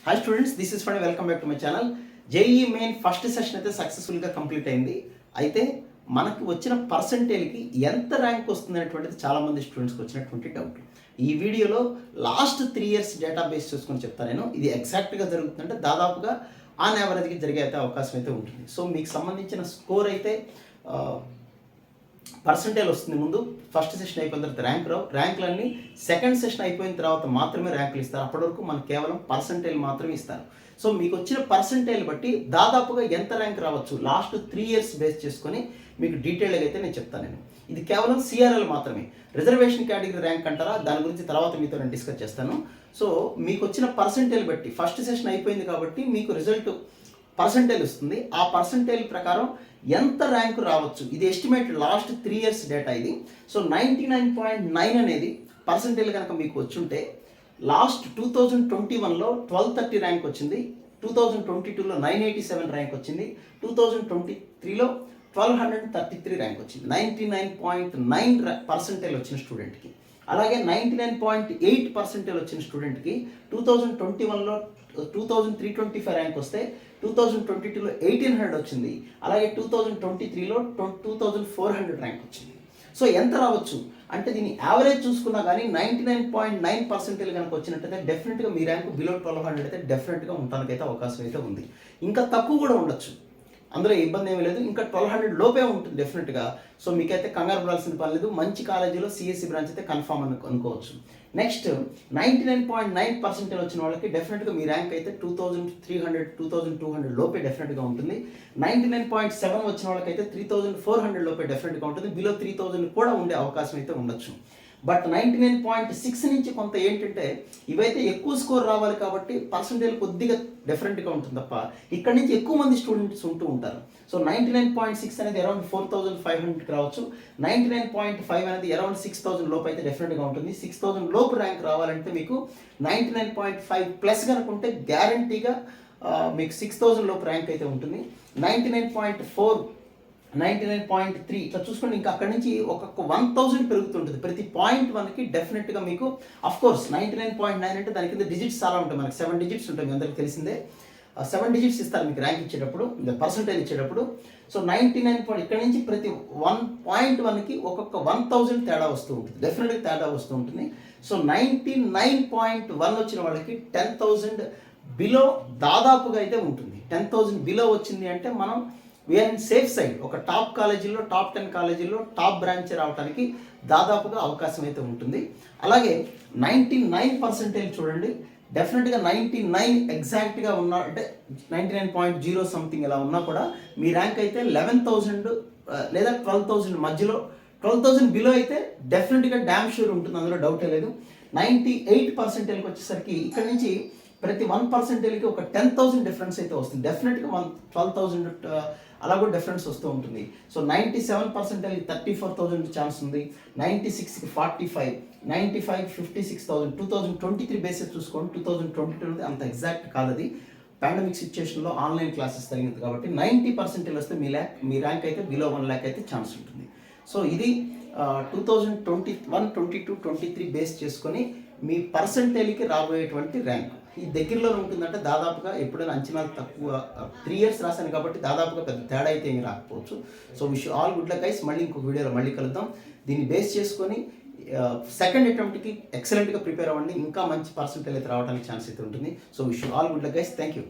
Hi students, this is fund welcome back to my channel. JEE main first session అయితే సక్సెస్ఫుల్గా complete అయింది. అయితే మనకు వచ్చిన పర్సంటేజ్కి ఎంత ర్యాంక్ వస్తుంది అనేటువంటిది చాలామంది స్టూడెంట్స్కి వచ్చినటువంటి డౌట్. ఈ వీడియోలో లాస్ట్ 3 years డేటా బేస్ చూసుకొని చెప్తాను నేను. ఇది ఎగ్జాక్ట్గా జరుగుతుందంటే దాదాపుగా ఆన్ యావరేజ్కి జరిగే అయితే అవకాశం అయితే ఉంటుంది. సో మీకు సంబంధించిన స్కోర్ అయితే పర్సంటేజ్ వస్తుంది. ముందు ఫస్ట్ సెషన్ అయిపోయిన తర్వాత ర్యాంక్ రావు. ర్యాంకులన్నీ సెకండ్ సెషన్ అయిపోయిన తర్వాత మాత్రమే ర్యాంకులు ఇస్తారు. అప్పటి వరకు మనకు కేవలం పర్సంటేజ్ మాత్రమే ఇస్తారు. సో మీకు వచ్చిన పర్సంటేజ్ బట్టి దాదాపుగా ఎంత ర్యాంక్ రావచ్చు లాస్ట్ 3 years బేస్ చేసుకొని మీకు డీటెయిల్గా అయితే నేను చెప్తాను. ఇది కేవలం సిఆర్ఎల్ మాత్రమే. రిజర్వేషన్ కేటగిరీ ర్యాంక్ అంటారా, దాని గురించి తర్వాత మీతో నేను డిస్కస్ చేస్తాను. సో మీకు వచ్చిన పర్సంటేజ్ బట్టి ఫస్ట్ సెషన్ అయిపోయింది కాబట్టి మీకు రిజల్ట్ పర్సంటేజ్ వస్తుంది. ఆ పర్సంటేజ్ ప్రకారం ఎంత ర్యాంకు రావచ్చు, ఇది ఎస్టిమేటెడ్ లాస్ట్ 3 years డేటా ఇది. సో 99.9 అనేది పర్సంటేజ్ కనుక మీకు వచ్చుంటే లాస్ట్ 2021లో 1230 ర్యాంక్ వచ్చింది, 2022లో 987 ర్యాంక్ వచ్చింది, 2023లో 1233 ర్యాంక్ వచ్చింది. 99.9 పర్సంటేజ్ వచ్చిన స్టూడెంట్కి. అలాగే 99.8 వచ్చిన స్టూడెంట్కి 2021లో 2325 ర్యాంక్ వస్తే 2022లో 1800 వచ్చింది. అలాగే 2023లో 2400 ర్యాంక్ వచ్చింది. సో ఎంత రావచ్చు అంటే దీని యావరేజ్ చూసుకున్నా కానీ 99.9% కనుక వచ్చినట్టయితే డెఫినెట్గా మీ ర్యాంక్ బిలో 1200 అయితే డెఫినెట్గా ఉండడానికైతే అవకాశం అయితే ఉంది. ఇంకా తక్కువ కూడా ఉండొచ్చు, అందులో ఇబ్బంది ఏమీ లేదు. ఇంకా 1200 లోపే ఉంటుంది డెఫినెట్గా. సో మీకైతే కంగారు పడాల్సిన పని లేదు. మంచి కాలేజీలో సిఎస్సి బ్రాంచ్ అయితే కన్ఫామ్ అనుకోవచ్చు. నెక్స్ట్ 99.9% వచ్చిన వాళ్ళకి డెఫినెట్గా మీ ర్యాంక్ అయితే 2300 2200 లోపే డెఫినెట్గా ఉంటుంది. 99.7 వచ్చిన వాళ్ళకైతే 3400 లోపే డెఫినెట్గా ఉంటుంది. బిలో 3000 కూడా ఉండే అవకాశం అయితే ఉండొచ్చు. బట్ 99.6 నుంచి కొంత ఏంటంటే ఇవైతే ఎక్కువ స్కోర్ రావాలి కాబట్టి పర్సంటేజ్ కొద్దిగా డిఫరెంట్గా ఉంటుంది తప్ప ఇక్కడ నుంచి ఎక్కువ మంది స్టూడెంట్స్ ఉంటూ ఉంటారు. సో 99.6 అనేది అరౌండ్ 4500కి రావచ్చు. 99.5 అనేది అరౌండ్ 6000 లోపు అయితే డెఫినెట్గా ఉంటుంది. 6000 లోపు ర్యాంక్ రావాలంటే మీకు 99.5 ప్లస్ కనుకుంటే గ్యారంటీగా మీకు 6000 లోపు ర్యాంక్ అయితే ఉంటుంది. 99.4 99.3 ఇట్లా చూసుకోండి. ఇంకా అక్కడ నుంచి ఒక్కొక్క 1000 పెరుగుతుంటుంది ప్రతి .1కి. డెఫినెట్గా మీకు అఫ్కోర్స్ 99.9 అంటే దాని కింద డిజిట్స్ చాలా ఉంటాయి. మనకి 7 digits ఉంటాయి, మీ అందరికీ తెలిసిందే. 7 digits ఇస్తారు మీకు ర్యాంక్ ఇచ్చేటప్పుడు, పర్సంటేజ్ ఇచ్చేటప్పుడు. సో 99 ఇక్కడ నుంచి ప్రతి 1.1కి ఒక్కొక్క 1000 తేడా వస్తూ ఉంటుంది, డెఫినెట్గా తేడా వస్తూ ఉంటుంది. సో 99.1 వచ్చిన వాళ్ళకి 10,000 బిలో దాదాపుగా అయితే ఉంటుంది. 10,000 బిలో వచ్చింది అంటే మనం వీఆర్ ఇన్ సేఫ్ సైడ్. ఒక టాప్ కాలేజీల్లో, టాప్ 10 కాలేజీల్లో టాప్ బ్రాంచ్ రావడానికి దాదాపుగా అవకాశం అయితే ఉంటుంది. అలాగే 99% చూడండి, డెఫినెట్గా 99 ఎగ్జాక్ట్గా ఉన్నా అంటే 99.0 సంథింగ్ ఇలా ఉన్నా కూడా మీ ర్యాంక్ అయితే 11,000 లేదా 12,000 మధ్యలో. 12,000 బిలో అయితే డెఫినెట్గా డ్యామ్ షూర్ ఉంటుంది, అందులో డౌటే లేదు. 98%కి వచ్చేసరికి ఇక్కడ నుంచి ప్రతి 1%కి ఒక 10,000 డిఫరెన్స్ అయితే వస్తుంది. డెఫినెట్గా 12,000 అలా కూడా డిఫరెన్స్ వస్తూ ఉంటుంది. సో 97% 34,000 ఛాన్స్ ఉంది, 96కి 45, 95 56,000. 2023 బేసిస్ చూసుకోండి, 2022 అంత ఎగ్జాక్ట్ కాదు, అది పాండమిక్ సిచ్యుయేషన్లో ఆన్లైన్ క్లాసెస్ జరిగింది కాబట్టి 90% వస్తే మీ ర్యాంక్ అయితే బిలో 1 lakh అయితే ఛాన్స్ ఉంటుంది. సో ఇది 2021 22 23 బేస్ చేసుకొని మీ పర్సంటేజ్కి రాబోయేటువంటి ర్యాంక్ ఈ దగ్గరలో ఉంటుందంటే దాదాపుగా ఎప్పుడైనా అంచనాలు తక్కువ. 3 years రాశాను కాబట్టి దాదాపుగా పెద్ద తేడా అయితే ఏమి రాకపోవచ్చు. So wish all good luck guys. మళ్ళీ ఇంకొక వీడియోలో మళ్ళీ కలుద్దాం. దీన్ని బేస్ చేసుకొని సెకండ్ అటెంప్ట్కి ఎక్సలెంట్గా ప్రిపేర్ అవ్వండి. ఇంకా మంచి పర్సంటేజ్ అయితే రావడానికి ఛాన్స్ అయితే ఉంటుంది. So wish all good luck guys. Thank you.